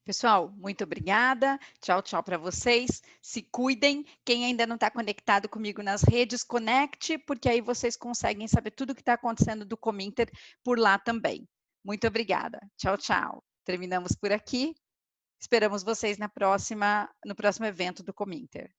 Speaker 1: Pessoal, muito obrigada. Tchau, tchau para vocês. Se cuidem. Quem ainda não está conectado comigo nas redes, conecte, porque aí vocês conseguem saber tudo o que está acontecendo do Cominter por lá também. Muito obrigada. Tchau, tchau. Terminamos por aqui. Esperamos vocês no próximo evento do Cominter.